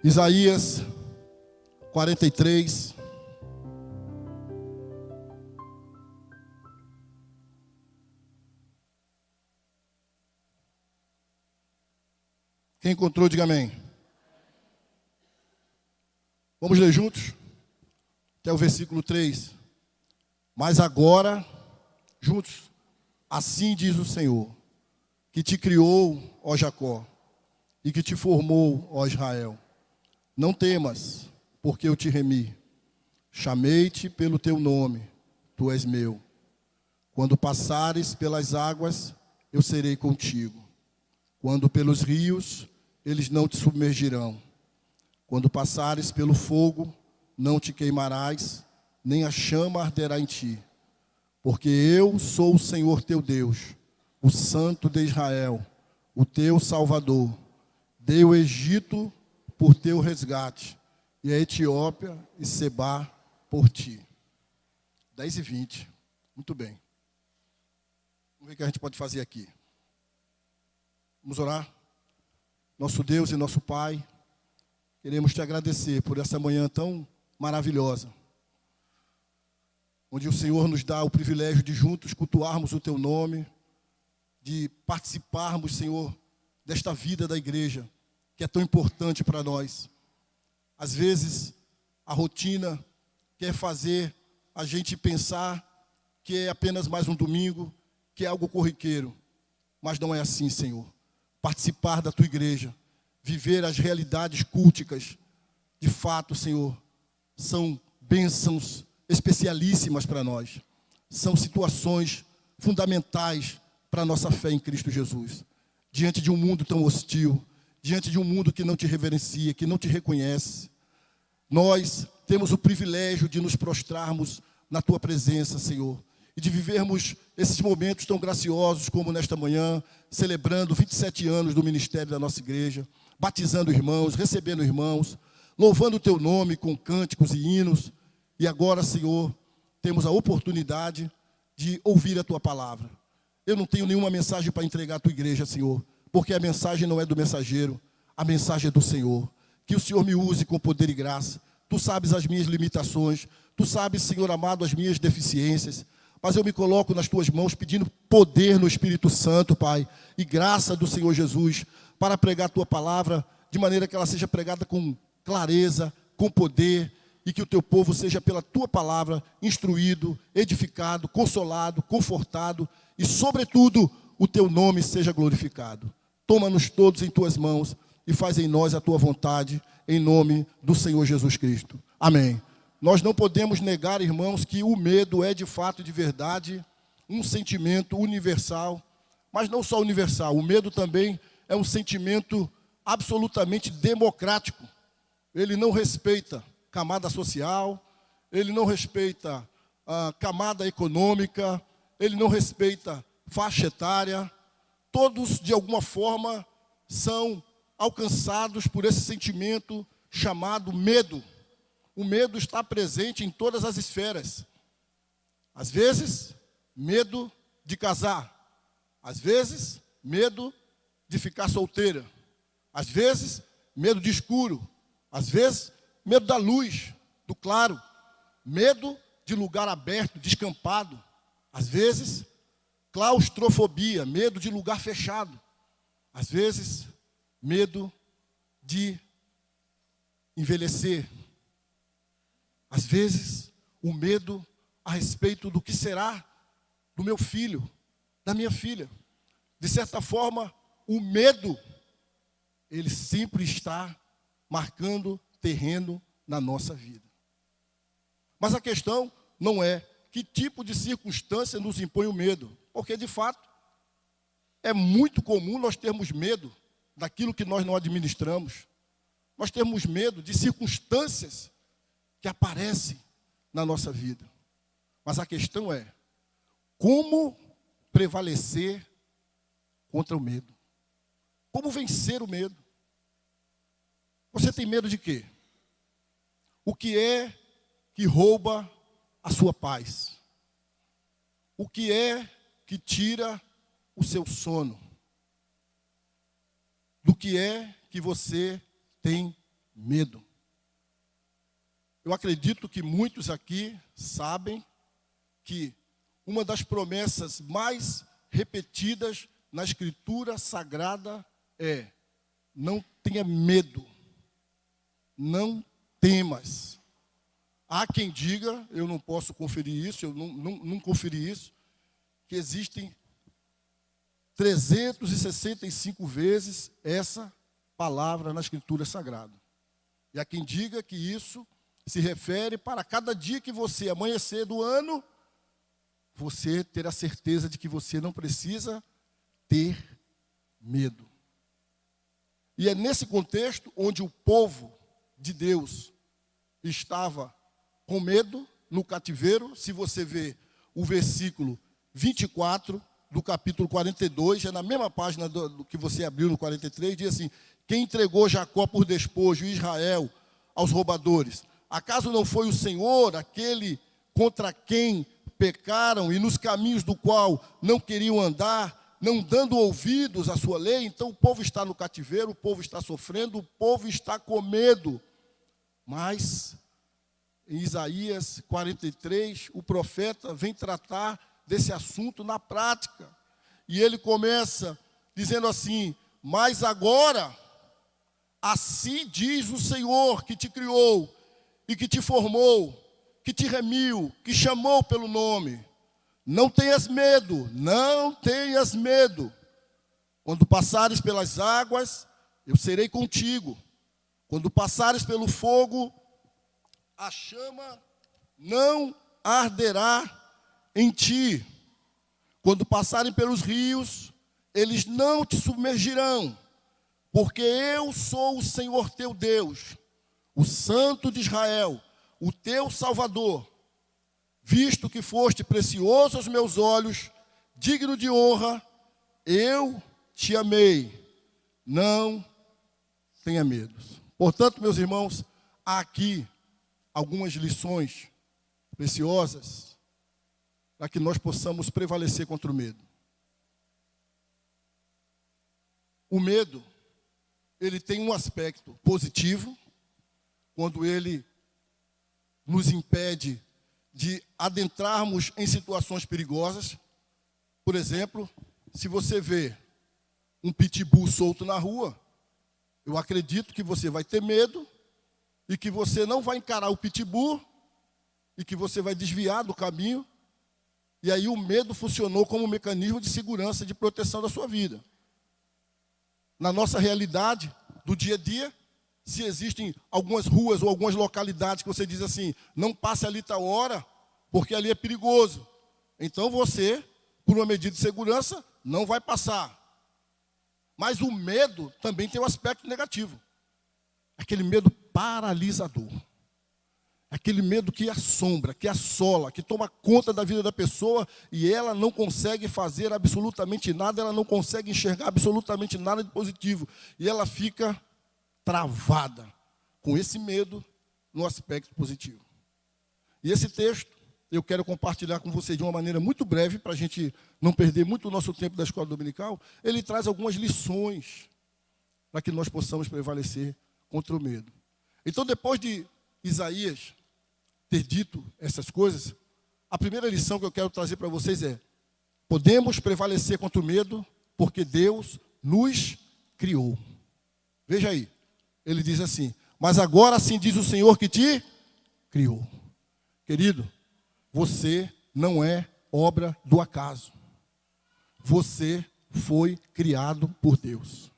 Isaías 43. Quem encontrou, diga amém. Vamos ler juntos? Até o versículo 3. Mas agora, juntos, assim diz o Senhor, que te criou, ó Jacó, e que te formou, ó Israel. Não temas, porque eu te remi. Chamei-te pelo teu nome, tu és meu. Quando passares pelas águas, eu serei contigo. Quando pelos rios, eles não te submergirão. Quando passares pelo fogo, não te queimarás, nem a chama arderá em ti. Porque eu sou o Senhor teu Deus, o Santo de Israel, o teu Salvador. Dei o Egito por teu resgate, e a Etiópia e Sebá por ti. 10:20. Muito bem. Vamos ver o que a gente pode fazer aqui. Vamos orar? Nosso Deus e nosso Pai, queremos te agradecer por essa manhã tão maravilhosa, onde o Senhor nos dá o privilégio de juntos cultuarmos o teu nome, de participarmos, Senhor, desta vida da igreja, que é tão importante para nós. Às vezes, a rotina quer fazer a gente pensar que é apenas mais um domingo, que é algo corriqueiro. Mas não é assim, Senhor. Participar da tua igreja, viver as realidades culticas, de fato, Senhor, são bênçãos especialíssimas para nós. São situações fundamentais para a nossa fé em Cristo Jesus. Diante de um mundo tão hostil, diante de um mundo que não te reverencia, que não te reconhece, nós temos o privilégio de nos prostrarmos na tua presença, Senhor, e de vivermos esses momentos tão graciosos como nesta manhã, celebrando 27 anos do ministério da nossa igreja, batizando irmãos, recebendo irmãos, louvando o teu nome com cânticos e hinos. E agora, Senhor, temos a oportunidade de ouvir a tua palavra. Eu não tenho nenhuma mensagem para entregar à tua igreja, Senhor, porque a mensagem não é do mensageiro, a mensagem é do Senhor. Que o Senhor me use com poder e graça. Tu sabes as minhas limitações, tu sabes, Senhor amado, as minhas deficiências, mas eu me coloco nas tuas mãos pedindo poder no Espírito Santo, Pai, e graça do Senhor Jesus, para pregar a tua palavra, de maneira que ela seja pregada com clareza, com poder, e que o teu povo seja pela tua palavra instruído, edificado, consolado, confortado, e sobretudo o teu nome seja glorificado. Toma-nos todos em tuas mãos e faz em nós a tua vontade, em nome do Senhor Jesus Cristo. Amém. Nós não podemos negar, irmãos, que o medo é de fato e de verdade um sentimento universal, mas não só universal, o medo também é um sentimento absolutamente democrático. Ele não respeita camada social, ele não respeita a camada econômica, ele não respeita faixa etária. Todos, de alguma forma, são alcançados por esse sentimento chamado medo. O medo está presente em todas as esferas. Às vezes, medo de casar. Às vezes, medo de ficar solteira. Às vezes, medo de escuro. Às vezes, medo da luz, do claro. Medo de lugar aberto, descampado. Às vezes, claustrofobia, medo de lugar fechado. Às vezes, medo de envelhecer. Às vezes, o medo a respeito do que será do meu filho, da minha filha. De certa forma, o medo, ele sempre está marcando terreno na nossa vida. Mas a questão não é que tipo de circunstância nos impõe o medo, porque, de fato, é muito comum nós termos medo daquilo que nós não administramos. Nós temos medo de circunstâncias que aparecem na nossa vida. Mas a questão é, como prevalecer contra o medo? Como vencer o medo? Você tem medo de quê? O que é que rouba a sua paz? O que é que tira o seu sono? Do que é que você tem medo. Eu acredito que muitos aqui sabem que uma das promessas mais repetidas na Escritura Sagrada é: não tenha medo, não temas. Há quem diga, eu não posso conferir isso, eu não conferi isso, que existem 365 vezes essa palavra na Escritura Sagrada. E há quem diga que isso se refere para cada dia que você amanhecer do ano, você ter a certeza de que você não precisa ter medo. E é nesse contexto onde o povo de Deus estava com medo no cativeiro. Se você vê o versículo 24 do capítulo 42, é na mesma página do que você abriu no 43, diz assim: quem entregou Jacó por despojo e Israel aos roubadores? Acaso não foi o Senhor aquele contra quem pecaram e nos caminhos do qual não queriam andar, não dando ouvidos à sua lei? Então o povo está no cativeiro, o povo está sofrendo, o povo está com medo. Mas em Isaías 43, o profeta vem tratar desse assunto na prática. E ele começa dizendo assim: mas agora, assim diz o Senhor que te criou e que te formou, que te remiu, que chamou pelo nome. Não tenhas medo, não tenhas medo. Quando passares pelas águas, eu serei contigo. Quando passares pelo fogo, a chama não arderá em ti. Quando passarem pelos rios, eles não te submergirão, porque eu sou o Senhor teu Deus, o Santo de Israel, o teu Salvador. Visto que foste precioso aos meus olhos, digno de honra, eu te amei. Não tenha medo. Portanto, meus irmãos, há aqui algumas lições preciosas para que nós possamos prevalecer contra o medo. O medo, ele tem um aspecto positivo, quando ele nos impede de adentrarmos em situações perigosas. Por exemplo, se você vê um pitbull solto na rua, eu acredito que você vai ter medo e que você não vai encarar o pitbull e que você vai desviar do caminho. E aí o medo funcionou como um mecanismo de segurança, de proteção da sua vida. Na nossa realidade do dia a dia, se existem algumas ruas ou algumas localidades que você diz assim: não passe ali tal hora, porque ali é perigoso. Então você, por uma medida de segurança, não vai passar. Mas o medo também tem um aspecto negativo. Aquele medo paralisador. Aquele medo que assombra, que assola, que toma conta da vida da pessoa e ela não consegue fazer absolutamente nada, ela não consegue enxergar absolutamente nada de positivo. E ela fica travada com esse medo no aspecto positivo. E esse texto eu quero compartilhar com você de uma maneira muito breve, para a gente não perder muito o nosso tempo da escola dominical. Ele traz algumas lições para que nós possamos prevalecer contra o medo. Então, depois de Isaías ter dito essas coisas, a primeira lição que eu quero trazer para vocês é: podemos prevalecer contra o medo porque Deus nos criou. Veja aí, ele diz assim: mas agora assim diz o Senhor que te criou. Querido, você não é obra do acaso. Você foi criado por Deus.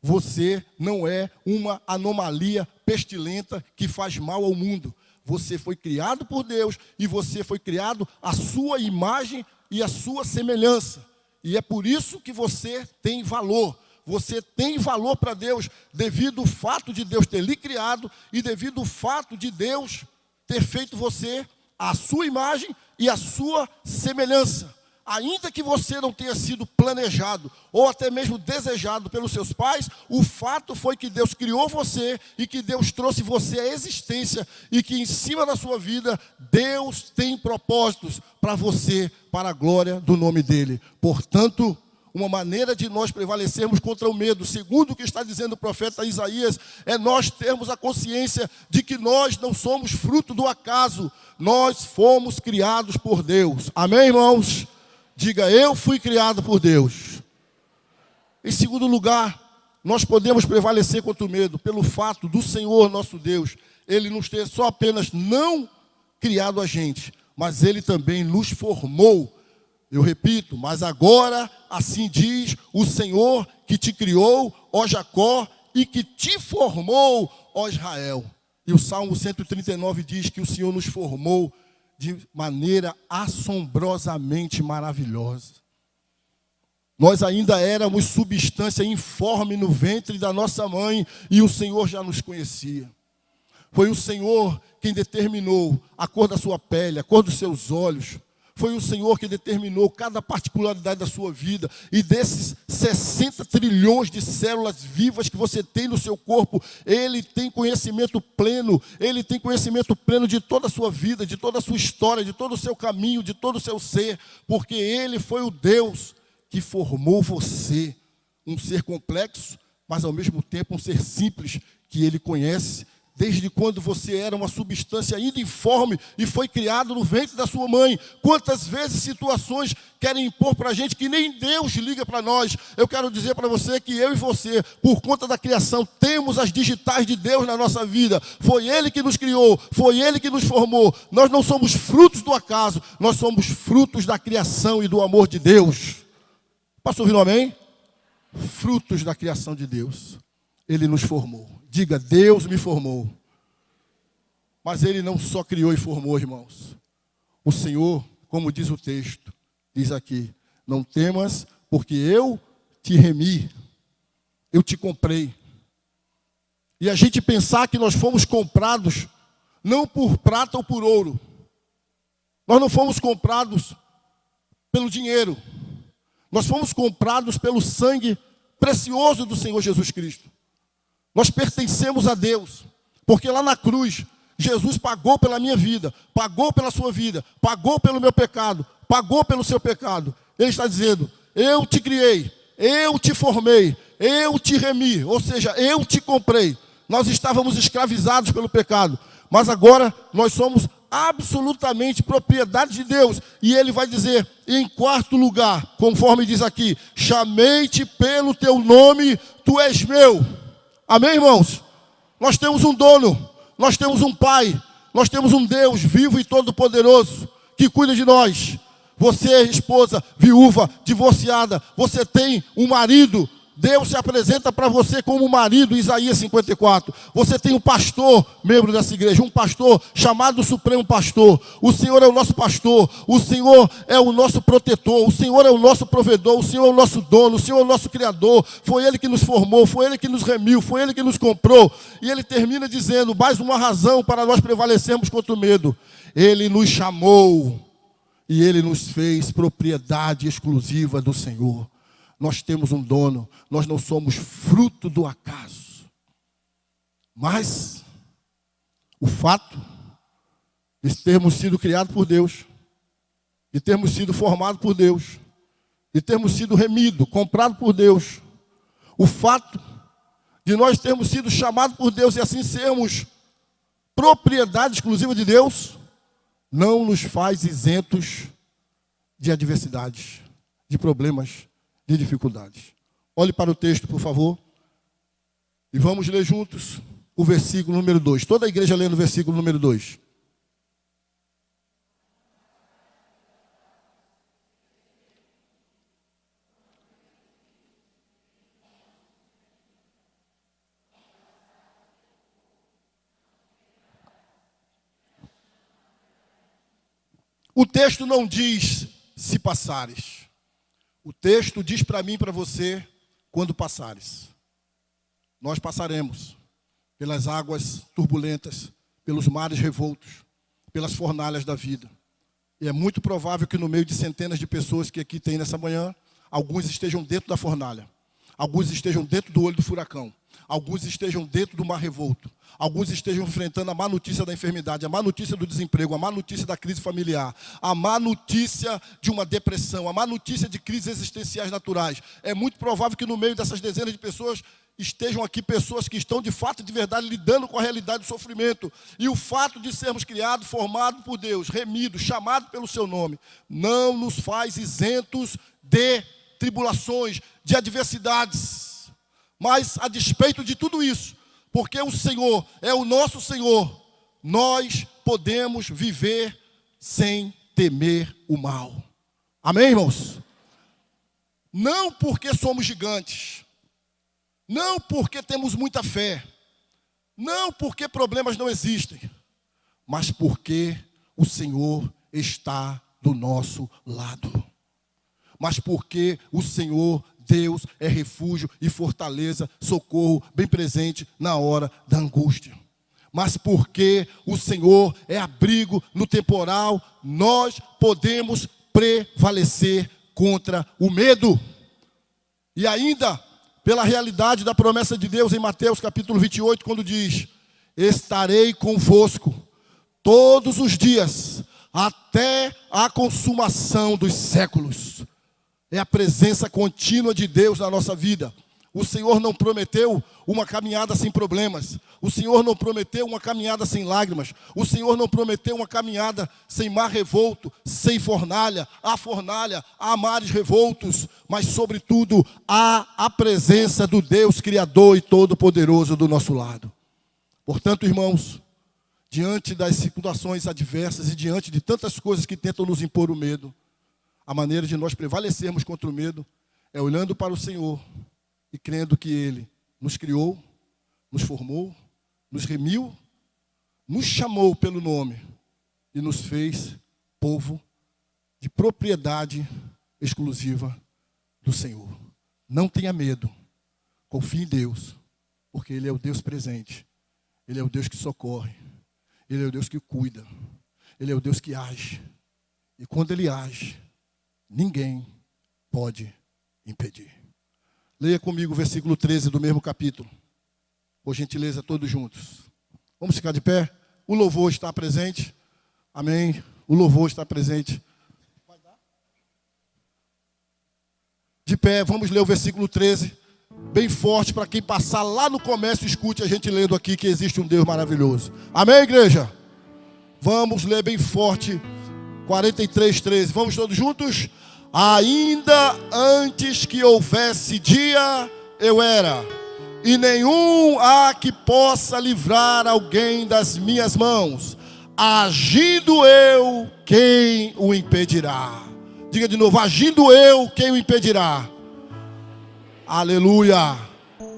Você não é uma anomalia pestilenta que faz mal ao mundo. Você foi criado por Deus e você foi criado à sua imagem e à sua semelhança. E é por isso que você tem valor. Você tem valor para Deus devido ao fato de Deus ter lhe criado e devido ao fato de Deus ter feito você à sua imagem e à sua semelhança. Ainda que você não tenha sido planejado ou até mesmo desejado pelos seus pais, o fato foi que Deus criou você e que Deus trouxe você à existência e que em cima da sua vida Deus tem propósitos para você, para a glória do nome dele. Portanto, uma maneira de nós prevalecermos contra o medo, segundo o que está dizendo o profeta Isaías, é nós termos a consciência de que nós não somos fruto do acaso, nós fomos criados por Deus. Amém, irmãos? Diga, eu fui criado por Deus. Em segundo lugar, nós podemos prevalecer contra o medo pelo fato do Senhor nosso Deus, Ele nos ter só apenas não criado a gente, mas Ele também nos formou. Eu repito, mas agora assim diz o Senhor que te criou, ó Jacó, e que te formou, ó Israel. E o Salmo 139 diz que o Senhor nos formou de maneira assombrosamente maravilhosa. Nós ainda éramos substância informe no ventre da nossa mãe e o Senhor já nos conhecia. Foi o Senhor quem determinou a cor da sua pele, a cor dos seus olhos. Foi o Senhor que determinou cada particularidade da sua vida. E desses 60 trilhões de células vivas que você tem no seu corpo, Ele tem conhecimento pleno. Ele tem conhecimento pleno de toda a sua vida, de toda a sua história, de todo o seu caminho, de todo o seu ser. Porque Ele foi o Deus que formou você. Um ser complexo, mas ao mesmo tempo um ser simples, que Ele conhece. Desde quando você era uma substância ainda informe e foi criado no ventre da sua mãe. Quantas vezes situações querem impor para a gente que nem Deus liga para nós. Eu quero dizer para você que eu e você, por conta da criação, temos as digitais de Deus na nossa vida. Foi Ele que nos criou, foi Ele que nos formou. Nós não somos frutos do acaso, nós somos frutos da criação e do amor de Deus. Posso ouvir um amém? Frutos da criação de Deus. Ele nos formou. Diga, Deus me formou. Mas Ele não só criou e formou, irmãos. O Senhor, como diz o texto, diz aqui, não temas, porque eu te remi, eu te comprei. E a gente pensar que nós fomos comprados, não por prata ou por ouro. Nós não fomos comprados pelo dinheiro. Nós fomos comprados pelo sangue precioso do Senhor Jesus Cristo. Nós pertencemos a Deus, porque lá na cruz, Jesus pagou pela minha vida, pagou pela sua vida, pagou pelo meu pecado, pagou pelo seu pecado. Ele está dizendo, eu te criei, eu te formei, eu te remi, ou seja, eu te comprei. Nós estávamos escravizados pelo pecado, mas agora nós somos absolutamente propriedade de Deus. E Ele vai dizer, em quarto lugar, conforme diz aqui, chamei-te pelo teu nome, tu és meu. Amém, irmãos? Nós temos um dono, nós temos um pai, nós temos um Deus vivo e todo-poderoso que cuida de nós. Você, esposa, viúva, divorciada, você tem um marido. Deus se apresenta para você como marido, Isaías 54. Você tem um pastor, membro dessa igreja, um pastor chamado Supremo Pastor. O Senhor é o nosso pastor, o Senhor é o nosso protetor, o Senhor é o nosso provedor, o Senhor é o nosso dono, o Senhor é o nosso criador. Foi Ele que nos formou, foi Ele que nos remiu, foi Ele que nos comprou. E Ele termina dizendo, mais uma razão para nós prevalecermos contra o medo. Ele nos chamou e Ele nos fez propriedade exclusiva do Senhor. Nós temos um dono, nós não somos fruto do acaso. Mas o fato de termos sido criados por Deus, de termos sido formados por Deus, de termos sido remidos, comprados por Deus, o fato de nós termos sido chamados por Deus e assim sermos propriedade exclusiva de Deus, não nos faz isentos de adversidades, de problemas, de dificuldades. Olhe para o texto, por favor, e vamos ler juntos o versículo número 2. Toda a igreja lendo o versículo número 2. O texto não diz se passares. O texto diz para mim e para você, quando passares. Nós passaremos pelas águas turbulentas, pelos mares revoltos, pelas fornalhas da vida. E é muito provável que no meio de centenas de pessoas que aqui tem nessa manhã, alguns estejam dentro da fornalha. alguns estejam dentro do olho do furacão, alguns estejam dentro do mar revolto, alguns estejam enfrentando a má notícia da enfermidade, a má notícia do desemprego, a má notícia da crise familiar, a má notícia de uma depressão, a má notícia de crises existenciais naturais. É muito provável que no meio dessas dezenas de pessoas estejam aqui pessoas que estão de fato e de verdade lidando com a realidade do sofrimento. E o fato de sermos criados, formados por Deus, remidos, chamados pelo seu nome, não nos faz isentos de tribulações, de adversidades. Mas a despeito de tudo isso, porque o Senhor é o nosso Senhor, nós podemos viver sem temer o mal. Amém, irmãos? Não porque somos gigantes, não porque temos muita fé, não porque problemas não existem, mas porque o Senhor está do nosso lado. Mas porque o Senhor, Deus, é refúgio e fortaleza, socorro bem presente na hora da angústia. Mas porque o Senhor é abrigo no temporal, nós podemos prevalecer contra o medo. E ainda, pela realidade da promessa de Deus em Mateus capítulo 28, quando diz: estarei convosco todos os dias, até a consumação dos séculos. É a presença contínua de Deus na nossa vida. O Senhor não prometeu uma caminhada sem problemas. O Senhor não prometeu uma caminhada sem lágrimas. O Senhor não prometeu uma caminhada sem mar revolto, sem fornalha. Há mares revoltos, mas sobretudo há a presença do Deus Criador e Todo-Poderoso do nosso lado. Portanto, irmãos, diante das situações adversas e diante de tantas coisas que tentam nos impor o medo, a maneira de nós prevalecermos contra o medo é olhando para o Senhor e crendo que Ele nos criou, nos formou, nos remiu, nos chamou pelo nome e nos fez povo de propriedade exclusiva do Senhor. Não tenha medo, confie em Deus, porque Ele é o Deus presente, Ele é o Deus que socorre, Ele é o Deus que cuida, Ele é o Deus que age. E quando Ele age, ninguém pode impedir. Leia comigo o versículo 13 do mesmo capítulo. Por gentileza, todos juntos. Vamos ficar de pé? O louvor está presente. Amém. O louvor está presente. De pé, vamos ler o versículo 13. Bem forte, para quem passar lá no comércio, escute a gente lendo aqui que existe um Deus maravilhoso. Amém, igreja? Vamos ler bem forte. 43:13. Vamos todos juntos? Ainda antes que houvesse dia, eu era, e nenhum há que possa livrar alguém das minhas mãos. Agindo eu, quem o impedirá? Diga de novo: agindo eu, quem o impedirá? Aleluia!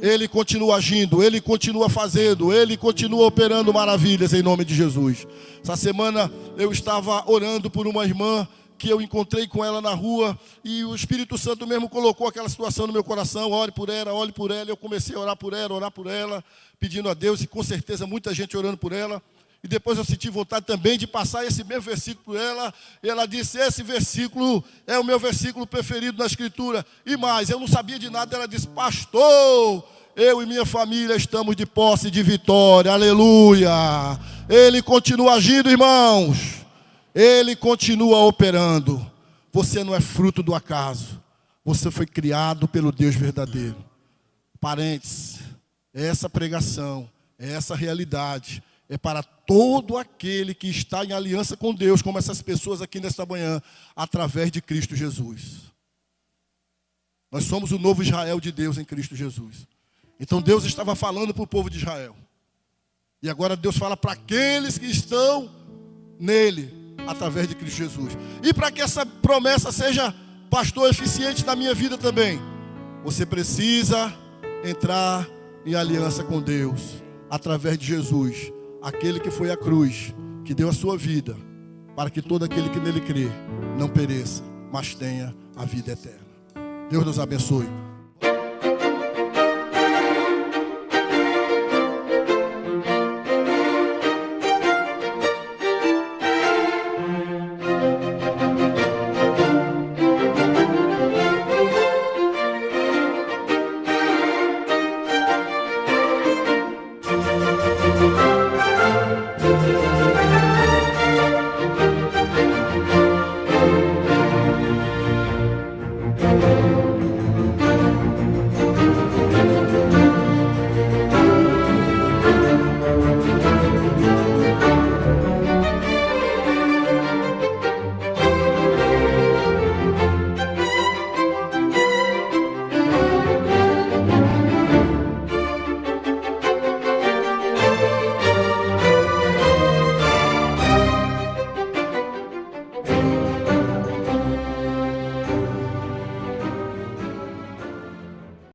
Ele continua agindo, Ele continua fazendo, Ele continua operando maravilhas em nome de Jesus. Essa semana eu estava orando por uma irmã que eu encontrei com ela na rua, e o Espírito Santo mesmo colocou aquela situação no meu coração: ore por ela, ore por ela. Eu comecei a orar por ela, pedindo a Deus, e com certeza muita gente orando por ela. E depois eu senti vontade também de passar esse mesmo versículo para ela. E ela disse: esse versículo é o meu versículo preferido na Escritura. E mais, eu não sabia de nada. Ela disse: pastor, eu e minha família estamos de posse de vitória. Aleluia! Ele continua agindo, irmãos. Ele continua operando. Você não é fruto do acaso. Você foi criado pelo Deus verdadeiro. Parentes, essa pregação, essa realidade é para todo aquele que está em aliança com Deus, como essas pessoas aqui nesta manhã, através de Cristo Jesus. Nós somos o novo Israel de Deus em Cristo Jesus. Então Deus estava falando para o povo de Israel. E agora Deus fala para aqueles que estão nele, através de Cristo Jesus. E para que essa promessa seja, pastor, eficiente na minha vida também, você precisa entrar em aliança com Deus, através de Jesus, aquele que foi à cruz, que deu a sua vida, para que todo aquele que nele crê não pereça, mas tenha a vida eterna. Deus nos abençoe.